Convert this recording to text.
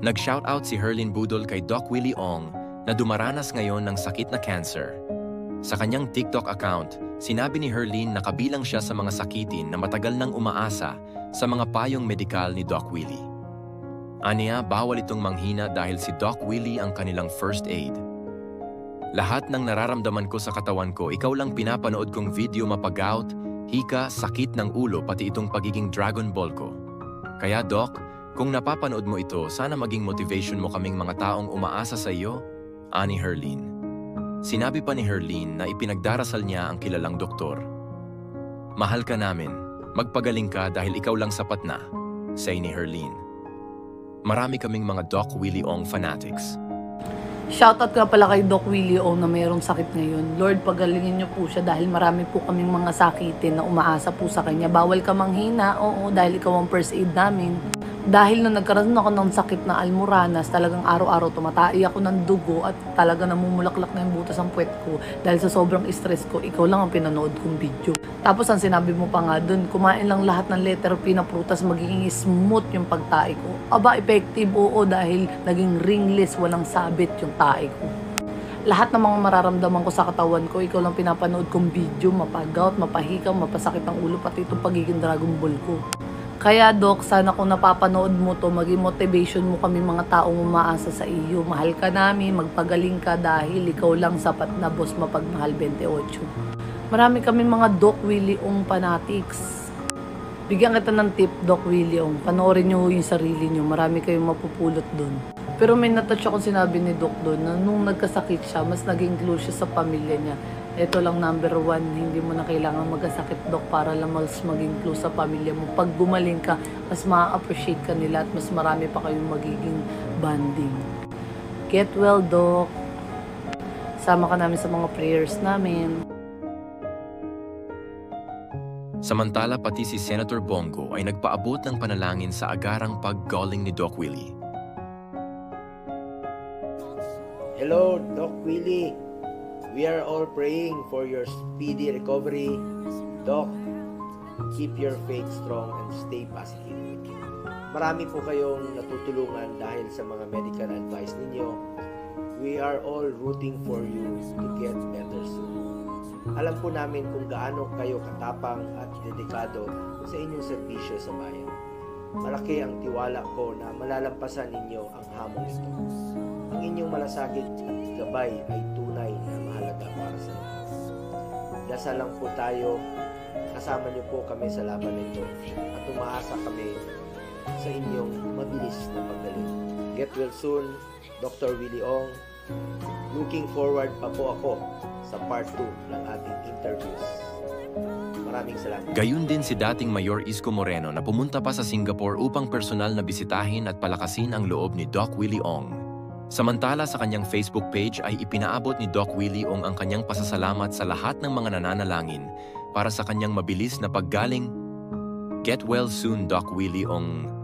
Nag-shoutout si Herlin Budol kay Doc Willie Ong na dumaranas ngayon ng sakit na cancer. Sa kanyang TikTok account, sinabi ni Herlin na kabilang siya sa mga sakitin na matagal nang umaasa sa mga payong medikal ni Doc Willie. Aniya, bawal itong manghina dahil si Doc Willie ang kanilang first aid. Lahat ng nararamdaman ko sa katawan ko, ikaw lang pinapanood kong video mapag-out, hika, sakit ng ulo, pati itong pagiging Dragon Ball ko. Kaya Doc, kung napapanood mo ito, sana maging motivation mo kaming mga taong umaasa sa iyo, ani Herlin. Sinabi pa ni Herlin na ipinagdarasal niya ang kilalang doktor. Mahal ka namin, magpagaling ka dahil ikaw lang sapat na, say ni Herlin. Marami kaming mga Doc Willie Ong fanatics. Shoutout nga pala kay Doc Willie Ong na mayroong sakit ngayon. Lord, pagalingin niyo po siya dahil marami po kaming mga sakitin na umaasa po sa kanya. Bawal ka manghina, oo, dahil ikaw ang first aid namin. Dahil nung nagkaroon ako ng sakit na almoranas, talagang araw-araw tumatai ako ng dugo at talaga namumulaklak na yung butas ang puwet ko. Dahil sa sobrang stress ko, ikaw lang ang pinanood kong video. Tapos ang sinabi mo pa nga dun, kumain lang lahat ng letter P na prutas, magiging smooth yung pagtae ko. Aba, effective, oo, dahil naging ringless, walang sabit yung tae ko. Lahat ng mga mararamdaman ko sa katawan ko, ikaw lang pinapanood kong video, mapag-out, mapahikaw, mapasakit ang ulo, pati itong pagiging Dragon Ball ko. Kaya Doc, sana kung napapanood mo to, maging motivation mo kami mga taong umaasa sa iyo. Mahal ka namin, magpagaling ka dahil ikaw lang sapat na boss mapagmahal 28. Marami kami mga Doc Willie Ong fanatics. Bigyan kita ng tip, Doc Willie Ong. Panoorin nyo yung sarili nyo, marami kayong mapupulot dun. Pero may natouch akong sinabi ni Doc doon na nung nagkasakit siya, mas naging close siya sa pamilya niya. Ito lang number 1, hindi mo na kailangan magkasakit, Doc, para lang mas maging close sa pamilya mo. Pag gumaling ka, mas ma-appreciate ka nila at mas marami pa kayong magiging bonding. Get well, Doc. Sama ka namin sa mga prayers namin. Samantala, pati si Senator Bongo ay nagpaabot ng panalangin sa agarang paggaling ni Doc Willie. Hello, Doc Willie. We are all praying for your speedy recovery. Doc, keep your faith strong and stay positive. Marami po kayong natutulungan dahil sa mga medical advice ninyo. We are all rooting for you to get better soon. Alam po namin kung gaano kayo katapang at dedikado sa inyong serbisyo sa bayan. Malaki ang tiwala ko na malalampasan ninyo ang hamon ito. Ang inyong malasakit at gabay ay tunay na mahalaga para sa lahat. Dasal lang po tayo, kasama niyo po kami sa laban nito at umaasa kami sa inyong mabilis na paggaling. Get well soon, Dr. Willie Ong. Looking forward pa po ako sa part 2 ng ating interviews. Maraming salamat. Gayun din si dating Mayor Isko Moreno na pumunta pa sa Singapore upang personal na bisitahin at palakasin ang loob ni Doc Willie Ong. Samantala sa kanyang Facebook page ay ipinaabot ni Doc Willie Ong ang kanyang pasasalamat sa lahat ng mga nananalangin para sa kanyang mabilis na paggaling. Get well soon, Doc Willie Ong.